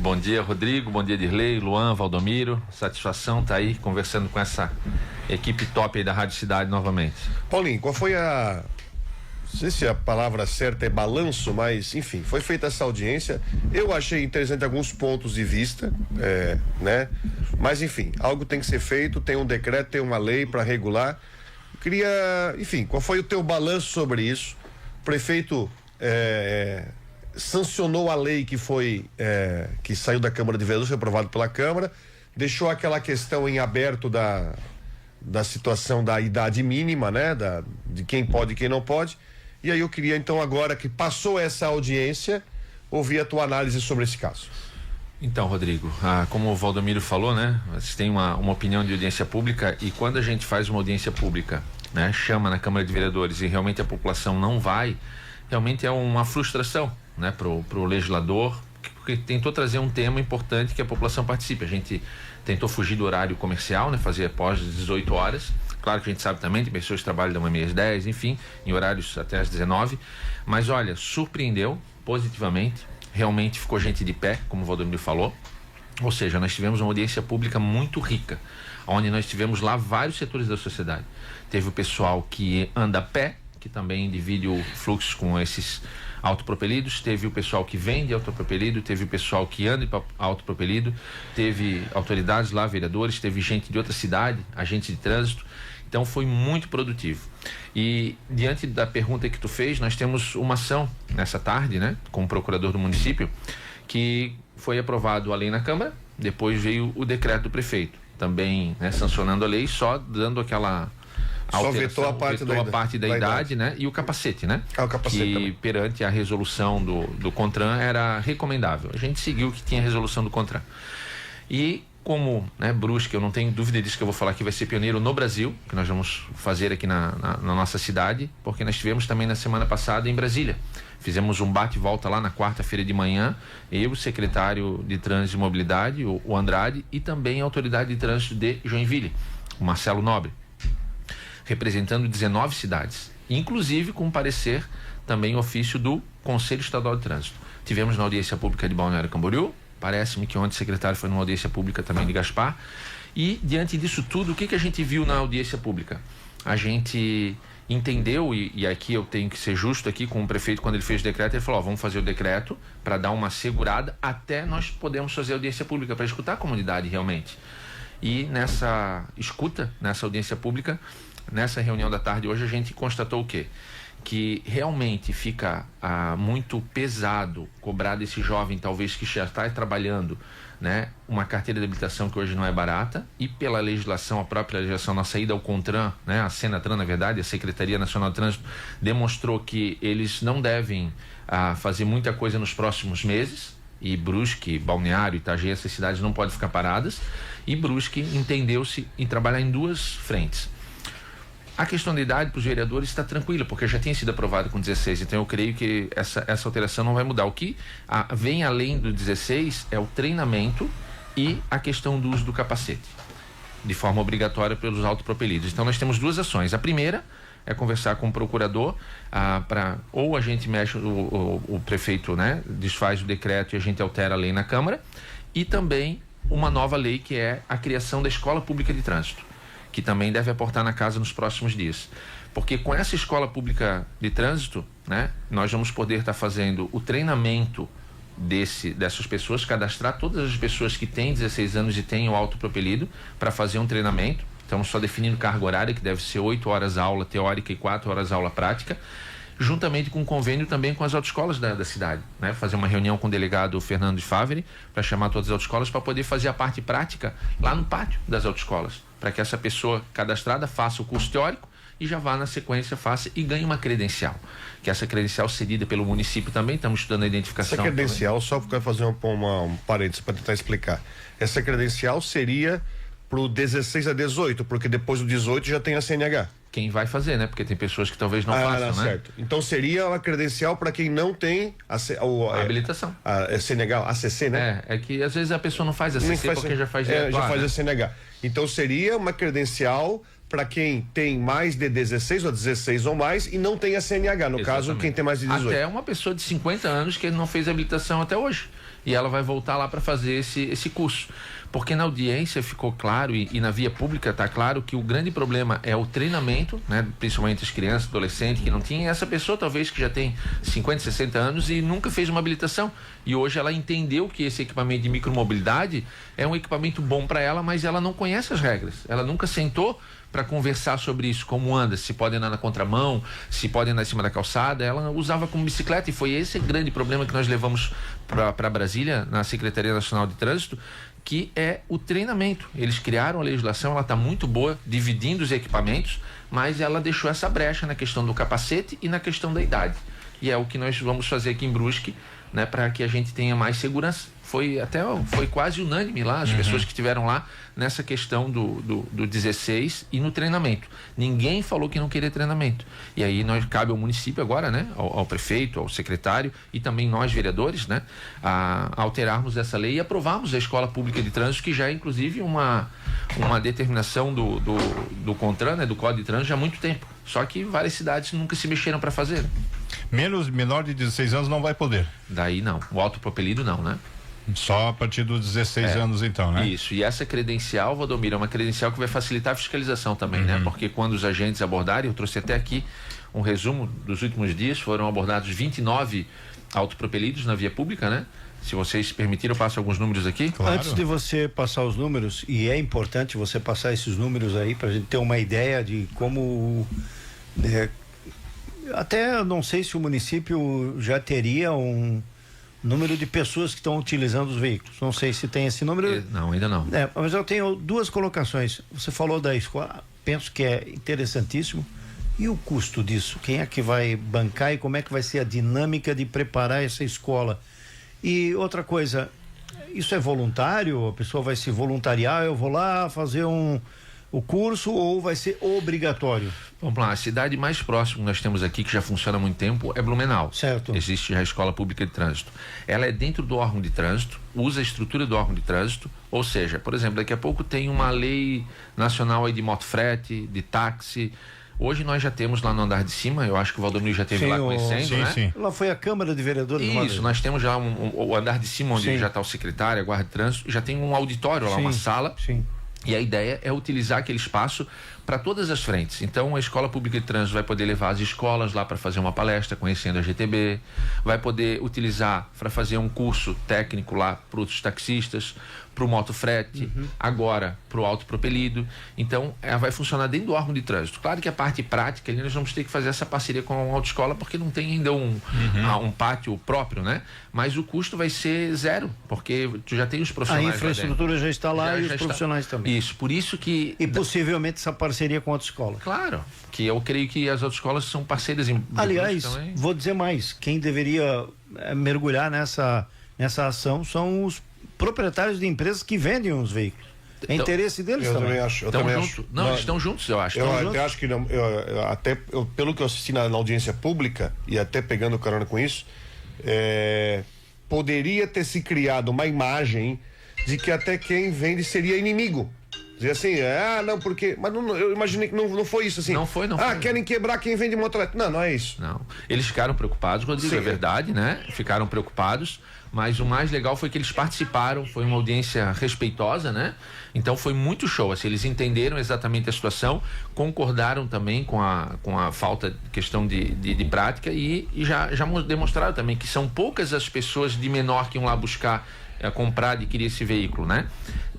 Bom dia, Rodrigo, bom dia, Dirley, Luan, Valdomiro, satisfação estar aí conversando com essa equipe top aí da Rádio Cidade novamente. Paulinho, qual foi não sei se a palavra certa é balanço, mas enfim, foi feita essa audiência. Eu achei interessante alguns pontos de vista, né? Mas enfim, algo tem que ser feito, tem um decreto, tem uma lei para regular. Enfim, qual foi o teu balanço sobre isso? O prefeito sancionou a lei que saiu da Câmara de Vereadores, foi aprovado pela Câmara, deixou aquela questão em aberto da situação da idade mínima, né? De quem pode e quem não pode. E aí eu queria, então, agora que passou essa audiência, ouvir a tua análise sobre esse caso. Então, Rodrigo, como o Valdomiro falou, né? Você tem uma opinião de audiência pública, e quando a gente faz uma audiência pública, né? Chama na Câmara de Vereadores e realmente a população não vai, realmente é uma frustração, né? Pro legislador, porque tentou trazer um tema importante que a população participe. A gente tentou fugir do horário comercial, né? Fazer após as 18 horas. Claro que a gente sabe também, tem pessoas que trabalham da manhã às 10, enfim, em horários até às 19. Mas olha, surpreendeu positivamente. Realmente ficou gente de pé, como o Valdomiro falou. Ou seja, nós tivemos uma audiência pública muito rica, onde nós tivemos lá vários setores da sociedade. Teve o pessoal que anda a pé, que também divide o fluxo com esses autopropelidos, teve o pessoal que vende autopropelido, teve o pessoal que anda autopropelido, teve autoridades lá, vereadores, teve gente de outra cidade, agente de trânsito. Então foi muito produtivo. E diante da pergunta que tu fez, nós temos uma ação nessa tarde, né, com o procurador do município, que foi aprovado a lei na Câmara, depois veio o decreto do prefeito, também, né, sancionando a lei, só dando aquela só vetou a parte da idade, né? E o capacete, né? O capacete que também. Perante a resolução do CONTRAN era recomendável. A gente seguiu o que tinha a resolução do CONTRAN. E como, né, Brusque, eu não tenho dúvida disso que eu vou falar, que vai ser pioneiro no Brasil, que nós vamos fazer aqui na nossa cidade, porque nós tivemos também na semana passada em Brasília. Fizemos um bate e volta lá na quarta-feira de manhã, eu, o secretário de Trânsito e Mobilidade, o Andrade, e também a autoridade de trânsito de Joinville, o Marcelo Nobre, representando 19 cidades, inclusive com parecer também ofício do Conselho Estadual de Trânsito. Tivemos na audiência pública de Balneário Camboriú, parece-me que ontem o secretário foi numa audiência pública também de Gaspar, e diante disso tudo, o que a gente viu na audiência pública? A gente entendeu, e aqui eu tenho que ser justo aqui com o prefeito, quando ele fez o decreto, ele falou, vamos fazer o decreto para dar uma segurada até nós podemos fazer a audiência pública, para escutar a comunidade realmente. E nessa escuta, nessa audiência pública, nessa reunião da tarde hoje, a gente constatou o quê? Que realmente fica muito pesado cobrar desse jovem, talvez que já está trabalhando, né, uma carteira de habilitação que hoje não é barata, e pela legislação, a própria legislação, na saída ao CONTRAN, né, a Senatran, na verdade, a Secretaria Nacional de Trânsito, demonstrou que eles não devem fazer muita coisa nos próximos meses, e Brusque, Balneário, Itajaí, essas cidades não podem ficar paradas, e Brusque entendeu-se em trabalhar em duas frentes. A questão da idade para os vereadores está tranquila, porque já tinha sido aprovado com 16, então eu creio que essa alteração não vai mudar. O que vem além do 16 é o treinamento e a questão do uso do capacete, de forma obrigatória pelos autopropelidos. Então nós temos duas ações. A primeira é conversar com o procurador, ou a gente mexe, o prefeito, né, desfaz o decreto e a gente altera a lei na Câmara, e também uma nova lei que é a criação da Escola Pública de Trânsito, que também deve aportar na casa nos próximos dias. Porque com essa escola pública de trânsito, né, nós vamos poder estar fazendo o treinamento dessas pessoas, cadastrar todas as pessoas que têm 16 anos e têm o autopropelido para fazer um treinamento. Estamos só definindo carga horária, que deve ser 8 horas aula teórica e 4 horas aula prática, juntamente com um convênio também com as autoescolas da cidade, né? Fazer uma reunião com o delegado Fernando de Favre para chamar todas as autoescolas para poder fazer a parte prática lá no pátio das autoescolas, para que essa pessoa cadastrada faça o curso teórico e já vá na sequência, faça e ganhe uma credencial, que essa credencial cedida pelo município também, estamos estudando a identificação. Essa credencial, também. só para fazer um parênteses para tentar explicar, essa credencial seria pro 16 a 18, porque depois do 18 já tem a CNH. Quem vai fazer, né? Porque tem pessoas que talvez não façam, né? Certo. Então seria uma credencial para quem não tem a habilitação. A CNH, ACC, né? É que às vezes a pessoa não faz ACC porque já faz já faz a CNH. Então seria uma credencial para quem tem mais de 16 ou 16 ou mais e não tem a CNH, no caso, quem tem mais de 18. Até uma pessoa de 50 anos que não fez habilitação até hoje. e ela vai voltar lá para fazer esse curso. Porque na audiência ficou claro e na via pública está claro que o grande problema é o treinamento, né? Principalmente as crianças, adolescentes que não tinham. Essa pessoa talvez que já tem 50, 60 anos e nunca fez uma habilitação. E hoje ela entendeu que esse equipamento de micromobilidade é um equipamento bom para ela, mas ela não conhece as regras. Ela nunca sentou para conversar sobre isso, como anda, se pode andar na contramão, se pode andar em cima da calçada. Ela usava como bicicleta e foi esse grande problema que nós levamos para Brasília, na Secretaria Nacional de Trânsito, que é o treinamento. Eles criaram a legislação, ela está muito boa, dividindo os equipamentos, mas ela deixou essa brecha na questão do capacete e na questão da idade. E é o que nós vamos fazer aqui em Brusque, né, para que a gente tenha mais segurança. Foi quase unânime lá, as pessoas que estiveram lá nessa questão do 16 e no treinamento. Ninguém falou que não queria treinamento. E aí cabe ao município agora, né, ao prefeito, ao secretário e também nós vereadores, né, a alterarmos essa lei e aprovarmos a Escola Pública de Trânsito, que já é inclusive uma determinação do CONTRAN, né, do Código de Trânsito, já há muito tempo. Só que várias cidades nunca se mexeram para fazer. Menor de 16 anos não vai poder. Daí não. O autopropelido não, né? Só a partir dos 16 anos, então, né? Isso. E essa credencial, Valdomiro, é uma credencial que vai facilitar a fiscalização também, né? Porque quando os agentes abordarem, eu trouxe até aqui um resumo dos últimos dias, foram abordados 29 autopropelidos na via pública, né? Se vocês permitirem, eu passo alguns números aqui. Claro. Antes de você passar os números, e é importante você passar esses números aí para a gente ter uma ideia de como... até não sei se o município já teria um número de pessoas que estão utilizando os veículos. Não sei se tem esse número. Não, ainda não. Mas eu tenho duas colocações. Você falou da escola, penso que é interessantíssimo. E o custo disso? Quem é que vai bancar e como é que vai ser a dinâmica de preparar essa escola? E outra coisa, isso é voluntário? A pessoa vai se voluntariar, eu vou lá fazer o curso, ou vai ser obrigatório? Vamos lá, a cidade mais próxima que nós temos aqui, que já funciona há muito tempo, é Blumenau. Certo. Existe já a Escola Pública de Trânsito. Ela é dentro do órgão de trânsito, usa a estrutura do órgão de trânsito, ou seja, por exemplo, daqui a pouco tem uma lei nacional aí de motofrete, de táxi. Hoje nós já temos lá no andar de cima, eu acho que o Valdomiro já esteve lá conhecendo, né? Sim. Lá foi a Câmara de Vereadores. Isso, nós temos já o andar de cima, onde já está o secretário, a guarda de trânsito, já tem um auditório lá, uma sala. Sim. E a ideia é utilizar aquele espaço para todas as frentes. Então, a Escola Pública de Trânsito vai poder levar as escolas lá para fazer uma palestra, conhecendo a GTB, vai poder utilizar para fazer um curso técnico lá para os taxistas, para o motofrete, agora para o autopropelido. Então, ela vai funcionar dentro do órgão de trânsito. Claro que a parte prática, ali nós vamos ter que fazer essa parceria com a autoescola, porque não tem ainda um pátio próprio, né? Mas o custo vai ser zero, porque tu já tem os profissionais. A infraestrutura já está lá e os profissionais também. Isso, por isso que... E possivelmente essa parceria com a autoescola. Claro, que eu creio que as autoescolas são parceiras em... Aliás, vou dizer mais, quem deveria mergulhar nessa ação são os proprietários de empresas que vendem os veículos. É interesse deles eu também. Eu também acho. Não, eles estão juntos, eu acho. Eu até acho que não, pelo que eu assisti na audiência pública, e até pegando carona com isso, poderia ter se criado uma imagem de que até quem vende seria inimigo. Dizer assim, não, porque... Mas não, eu imaginei que não foi isso assim. Não foi. Querem quebrar quem vende motorete. Não é isso. Não. Eles ficaram preocupados, Rodrigo, é verdade, né? Ficaram preocupados, mas o mais legal foi que eles participaram, foi uma audiência respeitosa, né? Então foi muito show, assim, eles entenderam exatamente a situação, concordaram também com a falta de questão de prática e já demonstraram também que são poucas as pessoas de menor que iam lá buscar comprar, adquirir esse veículo, né?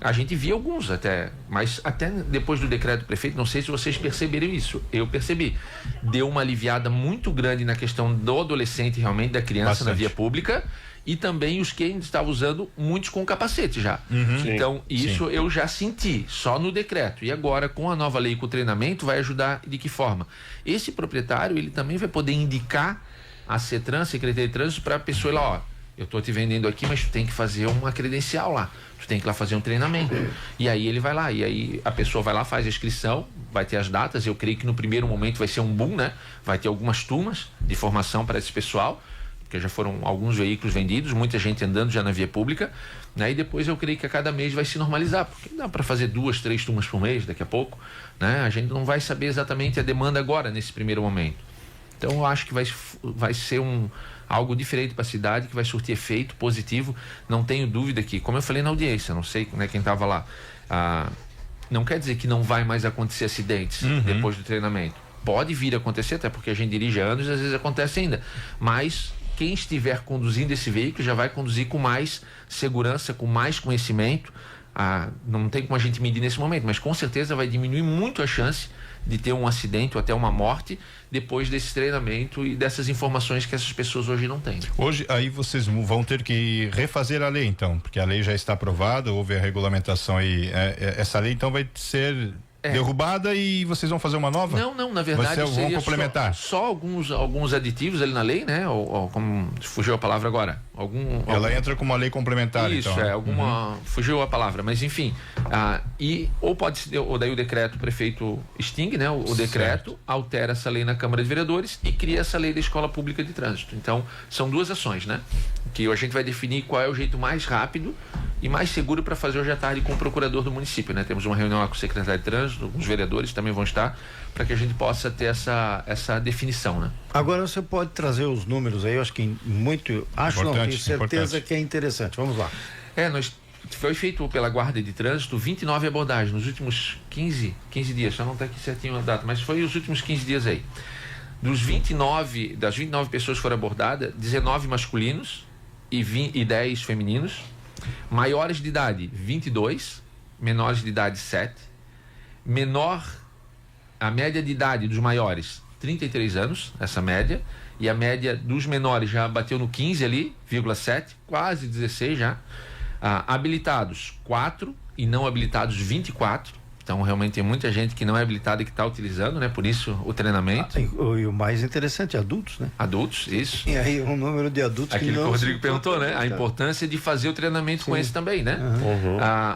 A gente via alguns até, mas até depois do decreto do prefeito, não sei se vocês perceberam isso, eu percebi, deu uma aliviada muito grande na questão do adolescente, realmente, da criança na via pública, e também os que ainda estavam usando, muitos com capacete já. Então, isso eu já senti, só no decreto. E agora, com a nova lei, com o treinamento, vai ajudar de que forma? Esse proprietário, ele também vai poder indicar a CETRAN, Secretaria de Trânsito, para a pessoa ir lá, eu estou te vendendo aqui, mas tu tem que fazer uma credencial lá, tu tem que ir lá fazer um treinamento. E aí ele vai lá, e aí a pessoa vai lá, faz a inscrição, vai ter as datas, eu creio que no primeiro momento vai ser um boom, né? Vai ter algumas turmas de formação para esse pessoal, porque já foram alguns veículos vendidos, muita gente andando já na via pública, né? E depois eu creio que a cada mês vai se normalizar, porque dá para fazer 2, 3 turmas por mês daqui a pouco, né? A gente não vai saber exatamente a demanda agora, nesse primeiro momento. Então eu acho que vai ser algo diferente para a cidade, que vai surtir efeito positivo. Não tenho dúvida que, como eu falei na audiência, não sei, né, quem estava lá, não quer dizer que não vai mais acontecer acidentes depois do treinamento. Pode vir a acontecer, até porque a gente dirige há anos e às vezes acontece ainda. Mas quem estiver conduzindo esse veículo já vai conduzir com mais segurança, com mais conhecimento. Não tem como a gente medir nesse momento, mas com certeza vai diminuir muito a chance de ter um acidente ou até uma morte depois desse treinamento e dessas informações que essas pessoas hoje não têm. Hoje aí vocês vão ter que refazer a lei então, porque a lei já está aprovada, houve a regulamentação aí, essa lei então vai ser derrubada e vocês vão fazer uma nova? Não, na verdade vocês vão complementar? Só alguns aditivos ali na lei, né? Ou como fugiu a palavra agora? Ela entra como uma lei complementar, isso, então. Fugiu a palavra, mas enfim, ou pode ser, ou daí o decreto, o prefeito extingue, né? O decreto, altera essa lei na Câmara de Vereadores e cria essa lei da Escola Pública de Trânsito. Então, são duas ações, né? Que a gente vai definir qual é o jeito mais rápido e mais seguro para fazer hoje à tarde com o procurador do município, né? Temos uma reunião lá com o secretário de Trânsito, os vereadores também vão estar, para que a gente possa ter essa definição, né? Agora você pode trazer os números aí, eu acho que muito, tenho certeza que é interessante. Vamos lá. Foi feito pela Guarda de Trânsito 29 abordagens nos últimos 15 dias, só não está aqui certinho a data, mas foi os últimos 15 dias aí. Das 29 pessoas que foram abordadas, 19 masculinos e 10 femininos, maiores de idade 22, menores de idade 7, a média de idade dos maiores 33 anos, essa média, e a média dos menores já bateu no 15 ali, 0,7, quase 16 já. Habilitados 4 e não habilitados 24. Então realmente tem muita gente que não é habilitada e que está utilizando, né? Por isso o treinamento. E o mais interessante, adultos, né? Adultos, isso. E aí um número de adultos aquele que o Rodrigo perguntou, né? A importância de fazer o treinamento com esse também, né?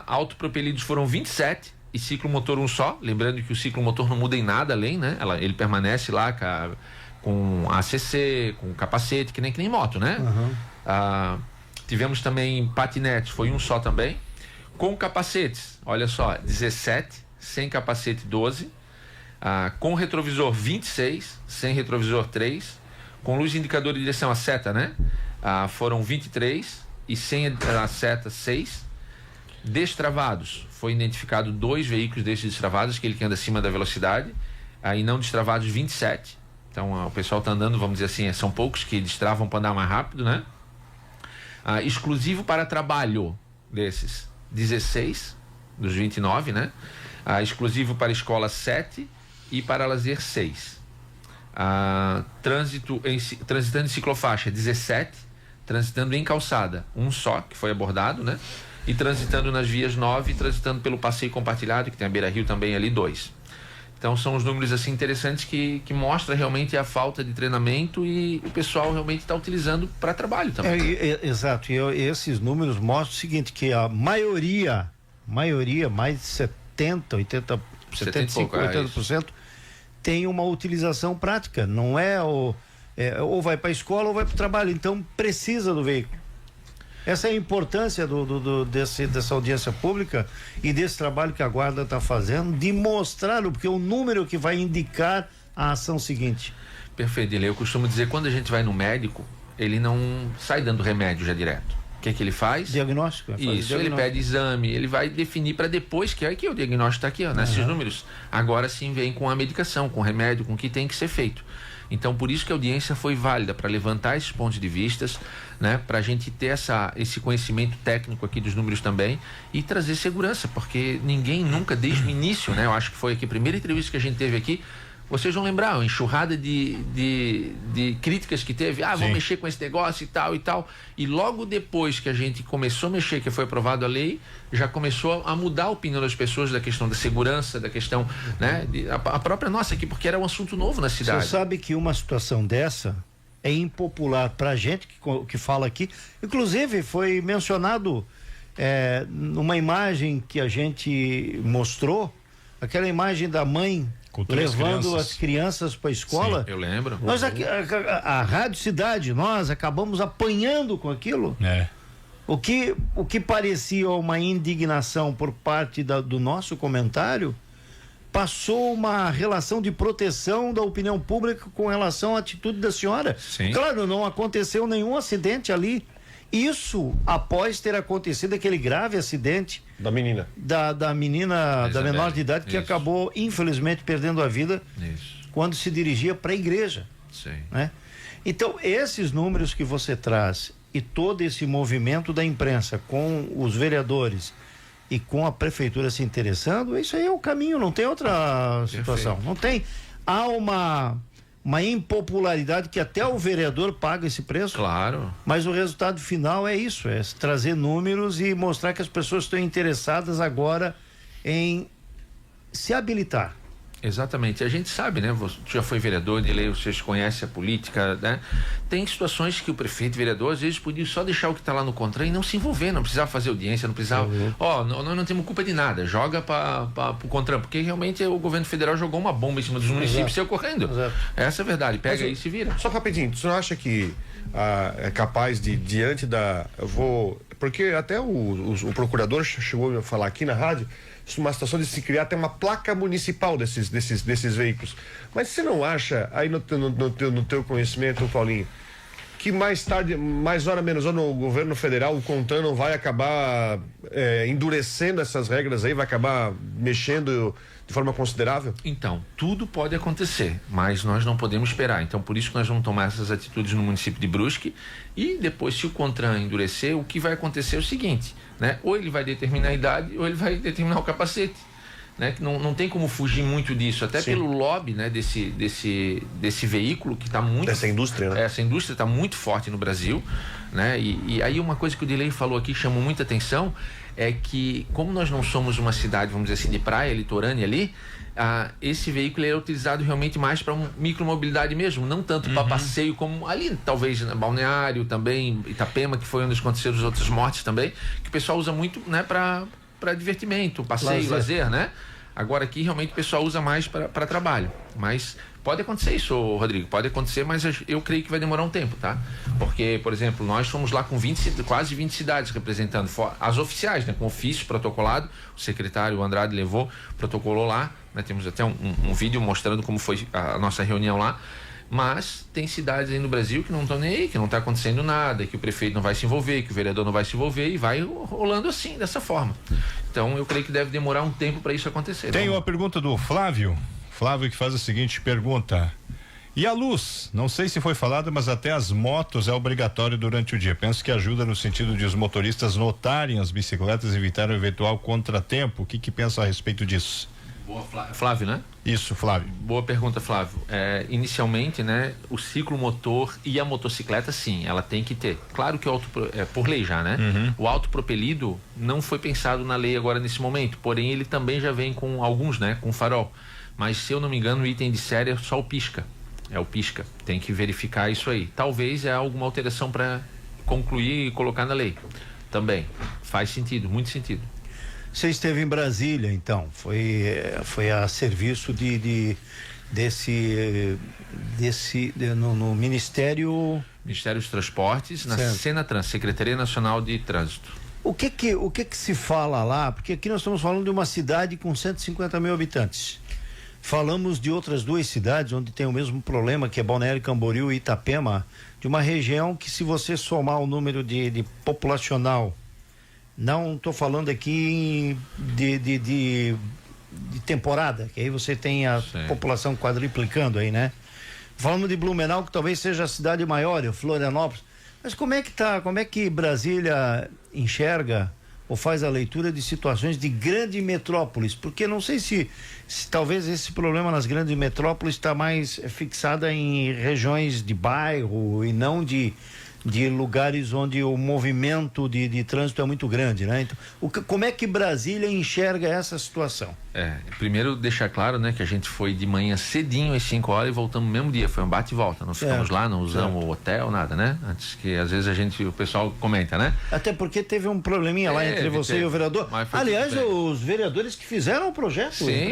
Autopropelidos foram 27 e ciclomotor um só. Lembrando que o ciclomotor não muda em nada além, né? Ele permanece lá com ACC, com capacete, que nem moto, né? Tivemos também patinetes, foi um só também. Com capacetes, olha só, 17, sem capacete 12, com retrovisor 26, sem retrovisor 3, com luz indicador de direção, a seta, né? Foram 23 e sem a seta 6. Destravados, foi identificado 2 veículos desses destravados, aquele que anda acima da velocidade, e não destravados 27. Então o pessoal está andando, vamos dizer assim, são poucos que destravam para andar mais rápido, né? Exclusivo para trabalho desses 16 dos 29, né? Exclusivo para escola 7 e para lazer 6. Transitando em ciclofaixa 17, transitando em calçada um só, que foi abordado, né? E transitando nas vias 9, transitando pelo passeio compartilhado, que tem a Beira Rio também ali 2. Então são os números assim interessantes que mostra realmente a falta de treinamento e o pessoal realmente está utilizando para trabalho também. Exato, e esses números mostram o seguinte, que a maioria, mais de 75, 80% tem uma utilização prática, não ou vai para a escola ou vai para o trabalho, então precisa do veículo. Essa é a importância dessa audiência pública e desse trabalho que a Guarda está fazendo, de mostrá-lo, porque é o número que vai indicar a ação seguinte. Perfeito, Dile. Eu costumo dizer, quando a gente vai no médico, ele não sai dando remédio já direto. O que ele faz? Diagnóstico. Isso, ele pede exame, ele vai definir para depois, que o diagnóstico está aqui, nesses números. Agora sim vem com a medicação, com o remédio, com o que tem que ser feito. Então, por isso que a audiência foi válida, para levantar esses pontos de vistas, né? Para a gente ter esse conhecimento técnico aqui dos números também e trazer segurança, porque ninguém nunca, desde o início, né? Eu acho que foi aqui a primeira entrevista que a gente teve aqui, vocês vão lembrar, uma enxurrada de críticas que teve, vão mexer com esse negócio e tal e tal, e logo depois que a gente começou a mexer, que foi aprovada a lei, já começou a mudar a opinião das pessoas da questão da segurança, da questão, né, a própria nossa aqui, porque era um assunto novo na cidade. Você sabe que uma situação dessa é impopular pra gente que fala aqui, inclusive foi mencionado numa imagem que a gente mostrou, aquela imagem da mãe levando as crianças para a escola. Sim, eu lembro. Nós aqui, a Rádio Cidade, nós acabamos apanhando com aquilo. O que parecia uma indignação por parte do nosso comentário, passou uma relação de proteção da opinião pública com relação à atitude da senhora. Sim. Claro, não aconteceu nenhum acidente ali. Isso após ter acontecido aquele grave acidente Da menina. da menina, da menor de idade, que Isso. acabou, infelizmente, perdendo a vida Isso. quando se dirigia para a igreja. Sim. Né? Então, esses números que você traz e todo esse movimento da imprensa com os vereadores e com a prefeitura se interessando, isso aí é o caminho, não tem outra situação. Não tem. Há uma impopularidade que até o vereador paga esse preço. Claro. Mas o resultado final é isso, é trazer números e mostrar que as pessoas estão interessadas agora em se habilitar. Exatamente. A gente sabe, né? Você já foi vereador, Nilei, vocês conhecem a política, né? Tem situações que o prefeito e vereador às vezes podia só deixar o que está lá no CONTRAN e não se envolver, não precisava fazer audiência, não precisava. Nós não temos culpa de nada, joga para o CONTRAN, porque realmente o governo federal jogou uma bomba em cima dos municípios e saiu correndo. Exato. Essa é a verdade. Pega aí e se vira. Só rapidinho, você não acha que é capaz de, diante da. Porque até o procurador chegou a falar aqui na rádio uma situação de se criar até uma placa municipal desses veículos. Mas você não acha, aí no teu conhecimento, Paulinho, que mais tarde, mais hora menos hora, no governo federal, o CONTRAN não vai acabar endurecendo essas regras aí, vai acabar mexendo de forma considerável? Então, tudo pode acontecer, mas nós não podemos esperar. Então, por isso que nós vamos tomar essas atitudes no município de Brusque e depois, se o CONTRAN endurecer, o que vai acontecer é o seguinte, né? Ou ele vai determinar a idade ou ele vai determinar o capacete, né? Que não tem como fugir muito disso, até Sim. pelo lobby, né? Desse veículo que está muito... Dessa indústria, né? Essa indústria está muito forte no Brasil, né? E aí uma coisa que o Dilei falou aqui chamou muita atenção, é que como nós não somos uma cidade, vamos dizer assim, de praia, litorânea ali, esse veículo é utilizado realmente mais para micromobilidade mesmo, não tanto para passeio como ali, talvez, né, Balneário também, Itapema, que foi onde aconteceram as outras mortes também, que o pessoal usa muito, né, para divertimento, passeio, lazer, né? Agora aqui realmente o pessoal usa mais para trabalho, mas pode acontecer isso, Rodrigo, pode acontecer, mas eu creio que vai demorar um tempo, tá? Porque, por exemplo, nós fomos lá com quase 20 cidades representando, as oficiais, né? Com ofício protocolado, o secretário Andrade levou, protocolou lá, né? Temos até um vídeo mostrando como foi a nossa reunião lá, mas tem cidades aí no Brasil que não estão nem aí, que não está acontecendo nada, que o prefeito não vai se envolver, que o vereador não vai se envolver e vai rolando assim, dessa forma. Então, eu creio que deve demorar um tempo para isso acontecer. Tem uma pergunta do Flávio que faz a seguinte pergunta: e a luz? Não sei se foi falado, mas até as motos é obrigatório durante o dia. Penso que ajuda no sentido de os motoristas notarem as bicicletas e evitar o eventual contratempo. O que pensa a respeito disso? Boa, Flávio, né? Isso, Flávio. Boa pergunta, Flávio. Inicialmente, né, o ciclomotor e a motocicleta, sim, ela tem que ter. Claro que por lei já, né? O autopropelido não foi pensado na lei agora nesse momento, porém ele também já vem com alguns, né, com farol. Mas se eu não me engano, o item de série é só o pisca. É o pisca. Tem que verificar isso aí. Talvez é alguma alteração para concluir e colocar na lei. Também. Faz sentido, muito sentido. Você esteve em Brasília, então, foi a serviço no Ministério dos Transportes, na certo. Senatrans, Secretaria Nacional de Trânsito. O que se fala lá? Porque aqui nós estamos falando de uma cidade com 150 mil habitantes. Falamos de outras duas cidades onde tem o mesmo problema, que é Balneário Camboriú e Itapema, de uma região que, se você somar o número de populacional, não estou falando aqui de temporada, que aí você tem a população quadriplicando aí, né? Falando de Blumenau, que talvez seja a cidade maior, Florianópolis. Mas como é que Brasília enxerga ou faz a leitura de situações de grande metrópoles? Porque não sei se talvez esse problema nas grandes metrópoles está mais fixada em regiões de bairro e não de lugares onde o movimento de trânsito é muito grande, né? Então, como é que Brasília enxerga essa situação? Primeiro deixar claro, né, que a gente foi de manhã cedinho às 5 horas e voltamos no mesmo dia, foi um bate e volta, não ficamos lá, não usamos o hotel, nada, né? Antes que às vezes o pessoal comenta, né? Até porque teve um probleminha lá entre você e o vereador. Aliás, os vereadores que fizeram o projeto. Sim,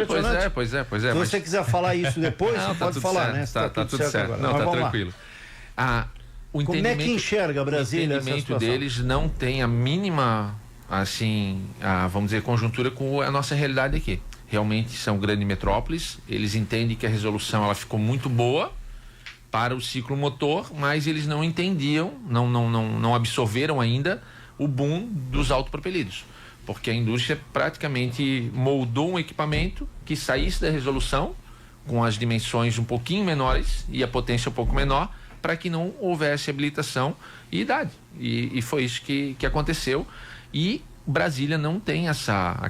pois é. Se você quiser falar isso depois, você pode falar, né? Tá tudo certo. Agora. Não, tá tranquilo. Como é que enxerga Brasília? O entendimento deles não tem a mínima, assim, vamos dizer, conjuntura com a nossa realidade aqui. realmente são grandes metrópoles, eles entendem que a resolução ela ficou muito boa para o ciclomotor, mas eles não entendiam, não absorveram ainda o boom dos autopropelidos, porque a indústria praticamente moldou um equipamento que saísse da resolução com as dimensões um pouquinho menores e a potência um pouco menor, para que não houvesse habilitação e idade. E foi isso que aconteceu. E Brasília não tem a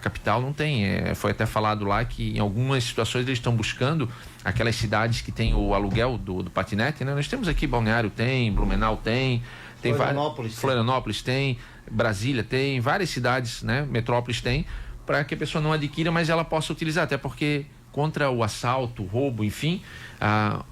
capital não tem. Foi até falado lá que em algumas situações eles estão buscando aquelas cidades que tem o aluguel do patinete, né? Nós temos aqui Balneário tem, Blumenau tem Florianópolis tem, Brasília tem, várias cidades, né? Metrópoles tem, para que a pessoa não adquira, mas ela possa utilizar, até porque contra o assalto, o roubo, enfim,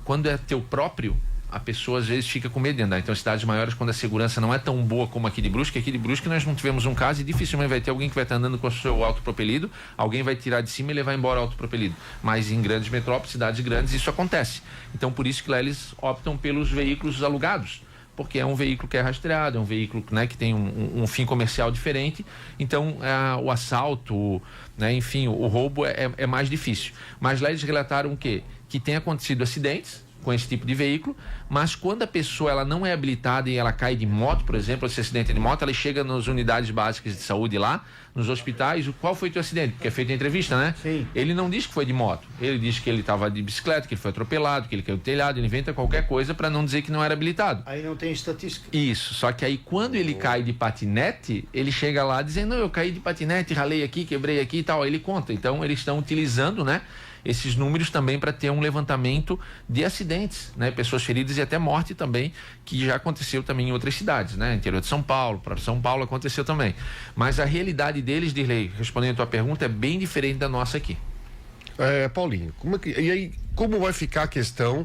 quando é teu próprio, a pessoa às vezes fica com medo de andar. Então, cidades maiores, quando a segurança não é tão boa como aqui de Brusque nós não tivemos um caso e dificilmente vai ter alguém que vai estar andando com o seu autopropelido, alguém vai tirar de cima e levar embora o autopropelido. Mas em grandes metrópoles, cidades grandes, isso acontece. Então, por isso que lá eles optam pelos veículos alugados, porque é um veículo que é rastreado, é um veículo, né, que tem um fim comercial diferente. Então, o assalto, né, enfim, o roubo é mais difícil. Mas lá eles relataram o quê? Que tem acontecido acidentes com esse tipo de veículo, mas quando a pessoa ela não é habilitada e ela cai de moto, por exemplo, esse acidente de moto, ela chega nas unidades básicas de saúde lá, nos hospitais, qual foi o teu acidente? Porque é feita a entrevista, né? Sim. Ele não diz que foi de moto, ele diz que ele estava de bicicleta, que ele foi atropelado, que ele caiu do telhado, ele inventa qualquer coisa para não dizer que não era habilitado. Aí não tem estatística. Isso, só que aí quando ele cai de patinete, ele chega lá dizendo, não, eu caí de patinete, ralei aqui, quebrei aqui e tal, aí ele conta. Então eles estão utilizando, né, esses números também para ter um levantamento de acidentes, né, pessoas feridas e até morte também, que já aconteceu também em outras cidades, né, interior de São Paulo, para São Paulo aconteceu também. Mas a realidade deles, Dirley, respondendo a tua pergunta, é bem diferente da nossa aqui. Paulinho, e aí, como vai ficar a questão?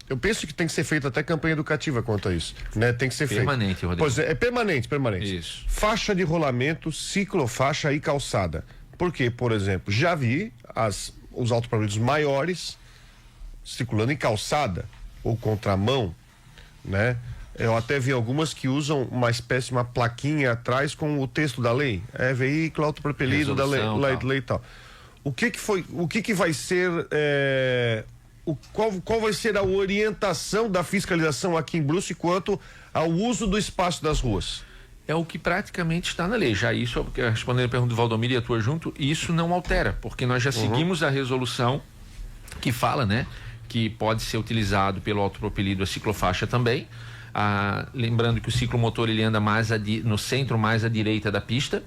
Eu penso que tem que ser feita até campanha educativa quanto a isso, né? Tem que ser permanente, feito. Rodrigo. Pois é permanente. Isso. Faixa de rolamento, ciclofaixa e calçada. Porque, por exemplo, já vi os autopropelidos maiores circulando em calçada ou contramão, né? Eu até vi algumas que usam uma espécie de uma plaquinha atrás com o texto da lei. Veículo autopropelido da lei e tal. O que vai ser qual vai ser a orientação da fiscalização aqui em Brusque quanto ao uso do espaço das ruas? É o que praticamente está na lei. Já isso, respondendo a pergunta do Valdomiro e a tua junto, isso não altera, porque nós já seguimos a resolução que fala, né, que pode ser utilizado pelo autopropelido a ciclofaixa também. Lembrando que o ciclomotor ele anda mais no centro, mais à direita da pista,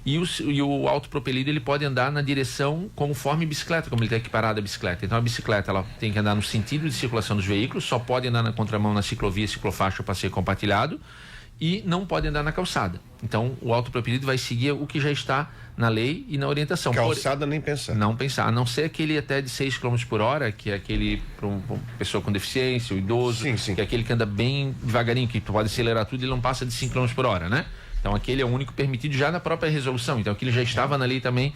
e o autopropelido ele pode andar na direção conforme bicicleta, como ele está equiparado à bicicleta. Então a bicicleta ela tem que andar no sentido de circulação dos veículos, só pode andar na contramão na ciclovia, ciclofaixa ou passeio compartilhado, e não pode andar na calçada. Então o autopropelido vai seguir o que já está na lei e na orientação. Calçada nem pensar. Não pensar, a não ser aquele até de 6 km por hora, que é aquele para uma pessoa com deficiência, o idoso, sim. que é aquele que anda bem devagarinho, que tu pode acelerar tudo e ele não passa de 5 km por hora, né? Então aquele é o único permitido já na própria resolução. Então aquele já estava na lei também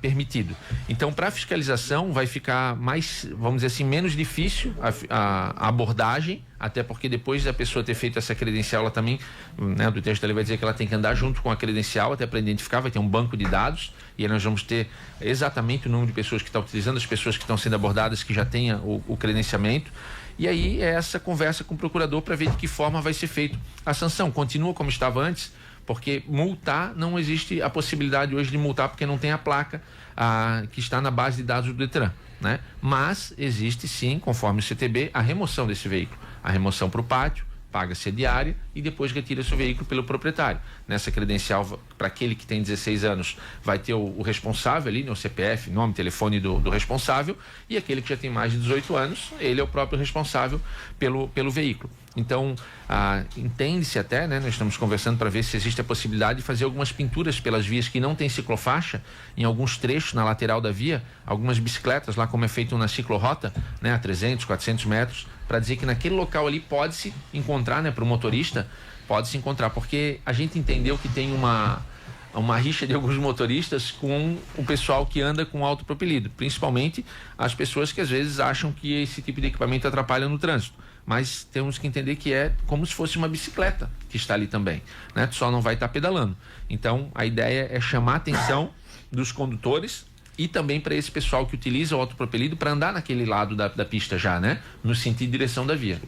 permitido. Então para a fiscalização vai ficar mais, vamos dizer assim, menos difícil a abordagem, até porque depois da pessoa ter feito essa credencial, ela também, né, do texto da lei vai dizer que ela tem que andar junto com a credencial até para identificar, vai ter um banco de dados e aí nós vamos ter exatamente o número de pessoas que estão utilizando, as pessoas que estão sendo abordadas que já tenham o credenciamento. E aí é essa conversa com o procurador para ver de que forma vai ser feito a sanção. Continua como estava antes, porque multar, não existe a possibilidade hoje de multar porque não tem a placa que está na base de dados do Detran, né? Mas existe sim, conforme o CTB, a remoção desse veículo. A remoção para o pátio, paga-se a diária e depois retira-se o veículo pelo proprietário. Nessa credencial, para aquele que tem 16 anos, vai ter o responsável ali, o CPF, nome, telefone do responsável, e aquele que já tem mais de 18 anos, ele é o próprio responsável pelo veículo. Então, entende-se até, né, nós estamos conversando para ver se existe a possibilidade de fazer algumas pinturas pelas vias que não tem ciclofaixa, em alguns trechos na lateral da via, algumas bicicletas lá como é feito na ciclorrota, né, a 300, 400 metros, para dizer que naquele local ali pode-se encontrar, né, para o motorista, pode-se encontrar, porque a gente entendeu que tem uma rixa de alguns motoristas com o pessoal que anda com autopropelido, principalmente as pessoas que às vezes acham que esse tipo de equipamento atrapalha no trânsito, mas temos que entender que é como se fosse uma bicicleta que está ali também, né? Tu só não vai estar pedalando. Então a ideia é chamar a atenção dos condutores e também para esse pessoal que utiliza o autopropelido para andar naquele lado da pista já, né? No sentido e direção da via.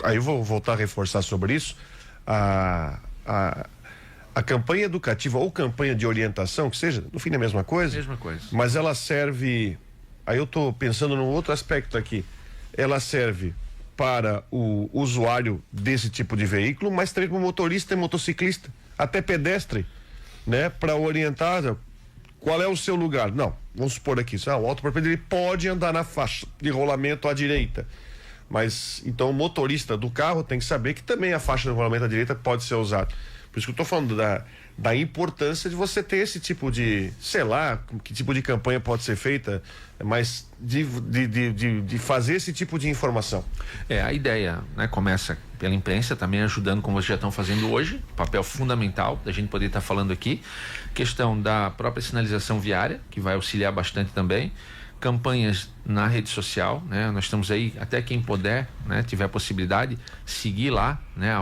Aí eu vou voltar a reforçar sobre isso. A campanha educativa ou campanha de orientação, que seja, no fim é a mesma coisa. Mesma coisa. Mas ela serve. Aí eu estou pensando num outro aspecto aqui. Ela serve para o usuário desse tipo de veículo, mas também para o motorista e motociclista, até pedestre, né? Para orientar qual é o seu lugar. Não, vamos supor aqui, o autopropelido ele pode andar na faixa de rolamento à direita. Mas então o motorista do carro tem que saber que também a faixa de rolamento à direita pode ser usada. Por isso que eu estou falando da importância de você ter esse tipo de, sei lá, que tipo de campanha pode ser feita, mas de fazer esse tipo de informação. A ideia, né, começa pela imprensa, também ajudando como vocês já estão fazendo hoje, papel fundamental da gente poder estar falando aqui, questão da própria sinalização viária, que vai auxiliar bastante também, campanhas na rede social, né? Nós estamos aí, até quem puder, né, tiver a possibilidade, seguir lá, né,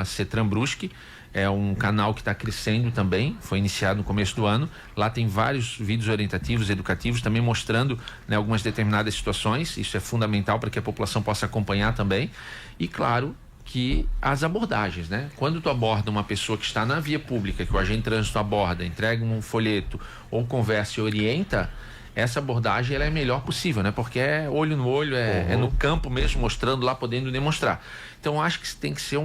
@CetranBrusque, é um canal que está crescendo também, foi iniciado no começo do ano. Lá tem vários vídeos orientativos, educativos, também mostrando, né, algumas determinadas situações. Isso é fundamental para que a população possa acompanhar também. E claro que as abordagens, né? Quando tu aborda uma pessoa que está na via pública, que o agente de trânsito aborda, entrega um folheto ou conversa e orienta, essa abordagem ela é a melhor possível, né? Porque é olho no olho, é no campo mesmo, mostrando lá, podendo demonstrar. Então acho que tem que ser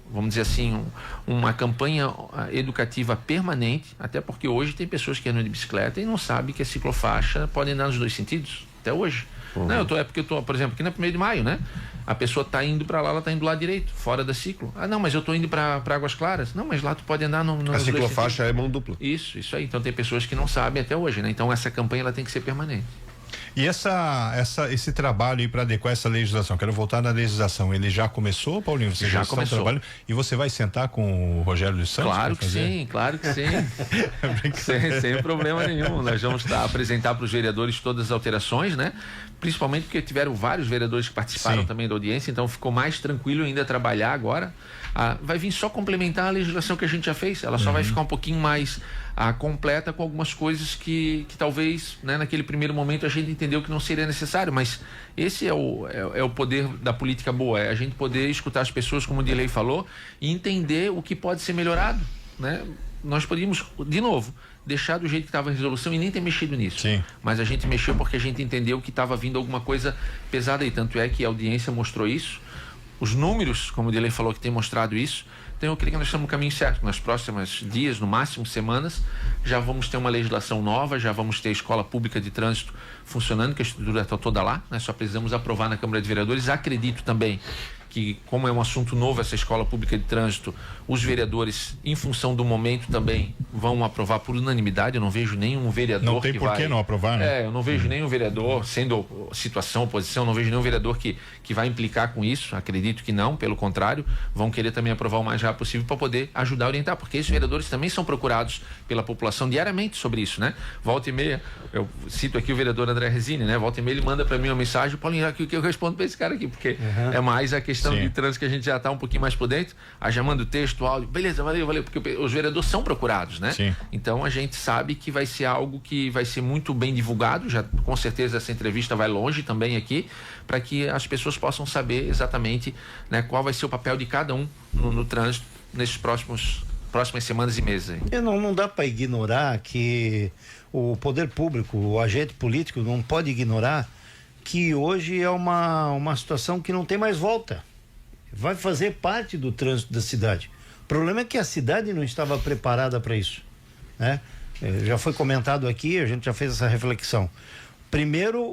vamos dizer assim, uma campanha educativa permanente, até porque hoje tem pessoas que andam de bicicleta e não sabem que a ciclofaixa pode andar nos dois sentidos, até hoje. Não, porque eu tô, por exemplo, aqui na 1º de Maio, né? A pessoa tá indo para lá, ela tá indo do lado direito, fora da ciclo. Ah, não, mas eu tô indo para Águas Claras. Não, mas lá tu pode andar no a ciclofaixa é mão dupla. Isso aí. Então tem pessoas que não sabem até hoje, né? Então essa campanha ela tem que ser permanente. E esse trabalho aí para adequar essa legislação, quero voltar na legislação, ele já começou, Paulinho? Você já começou. Trabalhando, e você vai sentar com o Rogério dos Santos? Claro que sim. sem problema nenhum. Nós vamos apresentar para os vereadores todas as alterações, né? Principalmente porque tiveram vários vereadores que participaram também da audiência, então ficou mais tranquilo ainda trabalhar agora. Vai vir só complementar a legislação que a gente já fez, ela só vai ficar um pouquinho mais completa com algumas coisas que talvez, né, naquele primeiro momento a gente entendeu que não seria necessário, mas esse é o poder da política boa, é a gente poder escutar as pessoas, como o Dilei falou, e entender o que pode ser melhorado, né? Nós podíamos, de novo, deixar do jeito que estava a resolução e nem ter mexido nisso. Sim. Mas a gente mexeu porque a gente entendeu que estava vindo alguma coisa pesada aí, tanto é que a audiência mostrou isso. Os números, como o Dilei falou, que tem mostrado isso. Então eu creio que nós estamos no caminho certo. Nas próximas dias, no máximo semanas, já vamos ter uma legislação nova, já vamos ter a escola pública de trânsito funcionando, que a estrutura está toda lá, nós só precisamos aprovar na Câmara de Vereadores. Acredito também que, como é um assunto novo essa escola pública de trânsito, os vereadores, em função do momento, também vão aprovar por unanimidade. Eu não vejo nenhum vereador não tem por que não aprovar, né? Eu não vejo nenhum vereador, sendo situação, oposição, não vejo nenhum vereador que vai implicar com isso. Acredito que não, pelo contrário, vão querer também aprovar o mais rápido possível para poder ajudar a orientar, porque esses vereadores também são procurados pela população diariamente sobre isso, né? Volta e meia, eu cito aqui o vereador André Resini, né? Volta e meia ele manda para mim uma mensagem, Paulinho, que eu respondo para esse cara aqui, porque é mais a questão de trânsito que a gente já está um pouquinho mais por dentro, aí já manda o texto, áudio, beleza, valeu, porque os vereadores são procurados, né? Sim. Então a gente sabe que vai ser algo que vai ser muito bem divulgado, já com certeza essa entrevista vai longe também aqui, para que as pessoas possam saber exatamente, né, qual vai ser o papel de cada um no trânsito nesses próximas semanas e meses aí. Não dá para ignorar que o poder público, o agente político não pode ignorar que hoje é uma situação que não tem mais volta. Vai fazer parte do trânsito da cidade. O problema é que a cidade não estava preparada para isso, né? Já foi comentado aqui, a gente já fez essa reflexão. Primeiro,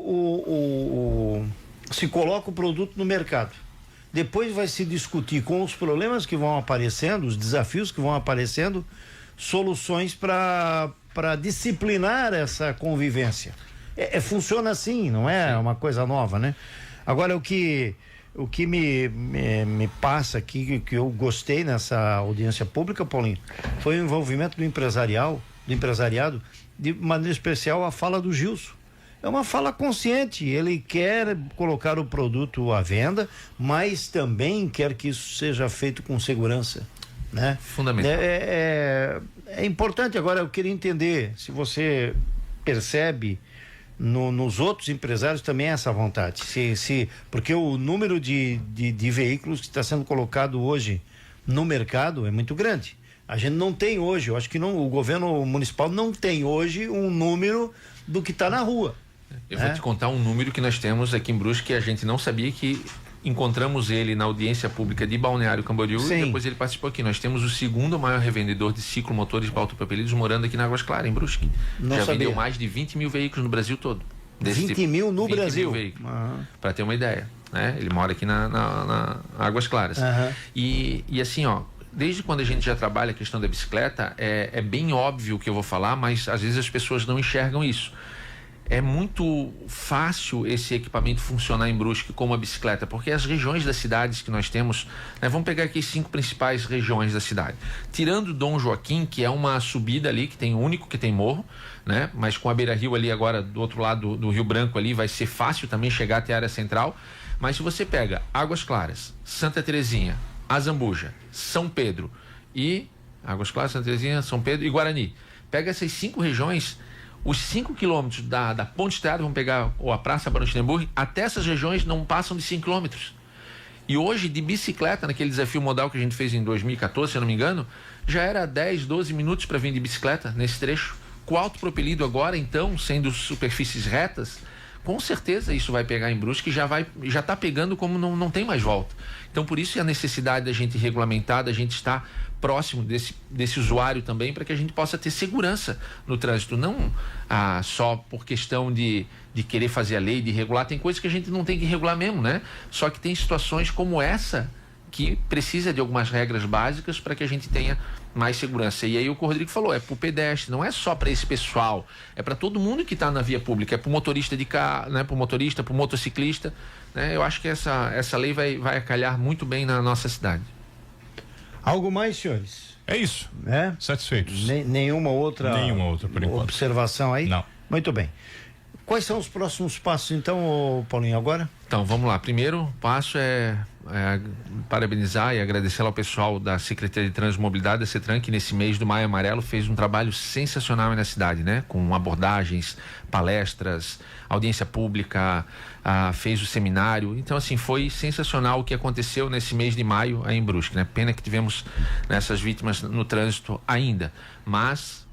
se coloca o produto no mercado. Depois vai se discutir com os problemas que vão aparecendo, os desafios que vão aparecendo, soluções para disciplinar essa convivência. Funciona assim, não é uma coisa nova, né? Agora, o que me passa aqui, que eu gostei nessa audiência pública, Paulinho, foi o envolvimento do empresariado, de maneira especial a fala do Gilson. É uma fala consciente, ele quer colocar o produto à venda, mas também quer que isso seja feito com segurança, né? Fundamental. É importante. Agora eu queria entender se você percebe nos outros empresários também essa vontade. Porque o número de veículos que está sendo colocado hoje no mercado é muito grande. A gente não tem hoje, eu acho que o governo municipal não tem hoje um número do que está na rua. Eu vou te contar um número que nós temos aqui em Brusque que a gente não sabia, que encontramos ele na audiência pública de Balneário Camboriú. Sim. E depois ele participou aqui. Nós temos o segundo maior revendedor de ciclomotores autopropelidos morando aqui na Águas Claras, em Brusque. Não já sabia. Vendeu mais de 20 mil veículos no Brasil todo. 20 mil no 20 Brasil? Mil veículos, para ter uma ideia, né? Ele mora aqui na Águas Claras. E assim, ó, desde quando a gente já trabalha a questão da bicicleta, é bem óbvio o que eu vou falar, mas às vezes as pessoas não enxergam isso. É muito fácil esse equipamento funcionar em Brusque como a bicicleta, porque as regiões das cidades que nós temos, né, vamos pegar aqui 5 principais regiões da cidade. Tirando Dom Joaquim, que é uma subida ali, que tem único, que tem morro, né? Mas com a Beira-Rio ali agora, do outro lado do Rio Branco ali, vai ser fácil também chegar até a área central. Mas se você pega Águas Claras, Santa Terezinha, Azambuja, São Pedro e Águas Claras, Santa Terezinha, São Pedro e Guarani, pega essas 5 regiões. Os 5 quilômetros da Ponte Estreada, vamos pegar ou a Praça Barão Schneeberg, até essas regiões não passam de 5 quilômetros. E hoje, de bicicleta, naquele desafio modal que a gente fez em 2014, se eu não me engano, já era 10, 12 minutos para vir de bicicleta nesse trecho. Com autopropelido agora, então, sendo superfícies retas, com certeza isso vai pegar em Brusque, já está pegando como não tem mais volta. Então, por isso a necessidade da gente regulamentar, da gente estar próximo desse usuário também, para que a gente possa ter segurança no trânsito, não só por questão de querer fazer a lei, de regular. Tem coisas que a gente não tem que regular mesmo, né? Só que tem situações como essa que precisa de algumas regras básicas para que a gente tenha mais segurança. E aí o que o Rodrigo falou, é para o pedestre, não é só para esse pessoal, é para todo mundo que está na via pública, é para o motorista de carro, né? Para o motorista, para o motociclista, né? Eu acho que essa lei vai acalhar muito bem na nossa cidade. Algo mais, senhores? É isso. Satisfeitos. Nenhuma outra por enquanto. Observação aí? Não. Muito bem. Quais são os próximos passos, então, Paulinho, agora? Então, vamos lá. Primeiro passo é parabenizar e agradecer ao pessoal da Secretaria de Trânsito e Mobilidade, da CETRAN, que nesse mês do Maio Amarelo fez um trabalho sensacional aí na cidade, né? Com abordagens, palestras, audiência pública, fez o seminário. Então, assim, foi sensacional o que aconteceu nesse mês de maio aí em Brusque, né? Pena que tivemos essas vítimas no trânsito ainda, mas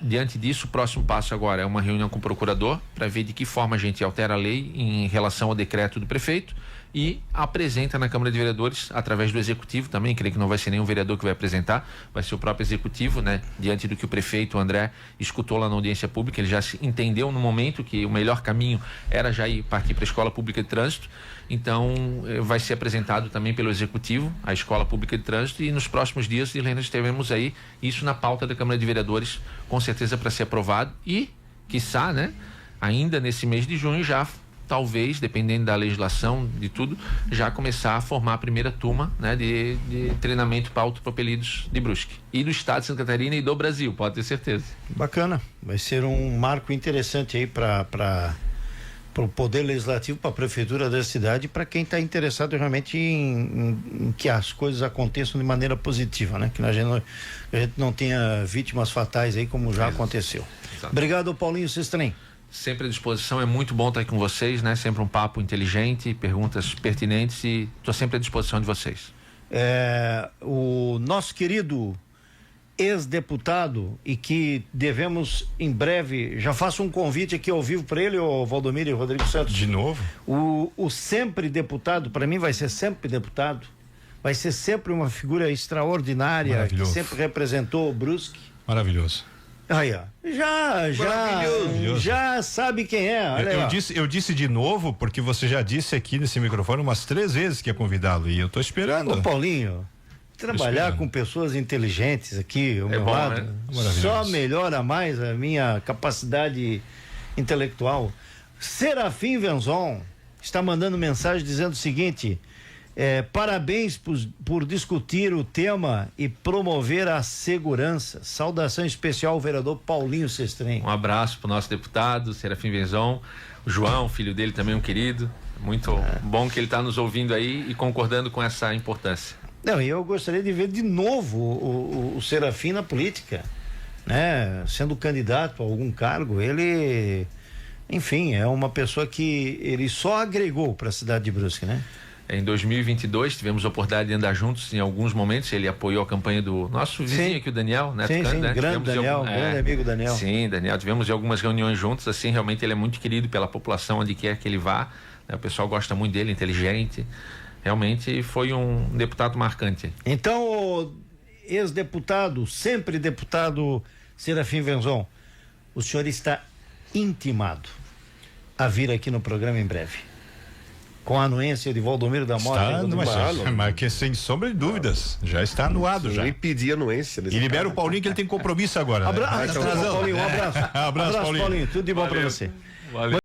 diante disso, o próximo passo agora é uma reunião com o procurador para ver de que forma a gente altera a lei em relação ao decreto do prefeito e apresenta na Câmara de Vereadores através do Executivo também. Creio que não vai ser nenhum vereador que vai apresentar, vai ser o próprio Executivo, né? Diante do que o prefeito André escutou lá na audiência pública, ele já se entendeu no momento que o melhor caminho era já partir para a Escola Pública de Trânsito. Então vai ser apresentado também pelo Executivo a Escola Pública de Trânsito, e nos próximos dias, Helena, teremos aí isso na pauta da Câmara de Vereadores, com certeza para ser aprovado e, quiçá, né, ainda nesse mês de junho já, talvez, dependendo da legislação, de tudo, já começar a formar a primeira turma, né, de treinamento para autopropelidos de Brusque. E do estado de Santa Catarina e do Brasil, pode ter certeza. Bacana. Vai ser um marco interessante aí para o Poder Legislativo, para a Prefeitura da cidade, para quem está interessado realmente em que as coisas aconteçam de maneira positiva, né? Que a gente não tenha vítimas fatais aí, como já aconteceu. Exato. Obrigado, Paulinho Sestrem. Sempre à disposição, é muito bom estar aqui com vocês, né? Sempre um papo inteligente, perguntas pertinentes, e estou sempre à disposição de vocês. O nosso querido ex-deputado, e que devemos em breve, já faço um convite aqui ao vivo para ele, o Valdomiro e o Rodrigo Santos. De novo? O sempre deputado, para mim vai ser sempre deputado, vai ser sempre uma figura extraordinária, que sempre representou o Brusque. Maravilhoso. Aí, ó. Já sabe quem é. Olha eu disse de novo, porque você já disse aqui nesse microfone umas 3 vezes que ia convidá-lo, e eu tô esperando. Ô, Paulinho, trabalhar com pessoas inteligentes aqui ao meu lado, né? Só melhora mais a minha capacidade intelectual. Serafim Venzon está mandando mensagem dizendo o seguinte: parabéns por discutir o tema e promover a segurança. Saudação especial ao vereador Paulinho Sestrem. Um abraço para o nosso deputado Serafim Venzon, o João, filho dele também, um querido. Muito bom que ele está nos ouvindo aí e concordando com essa importância. Não, e eu gostaria de ver de novo o Serafim na política, né, sendo candidato a algum cargo, ele, enfim, é uma pessoa que ele só agregou para a cidade de Brusque, né? Em 2022 tivemos a oportunidade de andar juntos em alguns momentos. Ele apoiou a campanha do nosso vizinho aqui, o Daniel, né? Sim, né? Grande Daniel, grande amigo Daniel. Sim, Daniel, tivemos algumas reuniões juntos, assim, realmente ele é muito querido pela população onde quer que ele vá, né? O pessoal gosta muito dele, inteligente, realmente foi um deputado marcante. Então, o ex-deputado, sempre deputado Serafim Venzon, o senhor está intimado a vir aqui no programa em breve. Com a anuência de Valdomiro da Mota. Mas que sem sombra de dúvidas, já está anuado já. Nem pedir anuência. E libera o Paulinho que ele tem compromisso agora. Abraço, Paulinho, um abraço. Abraço, Paulinho. Paulinho, tudo de bom para você. Valeu.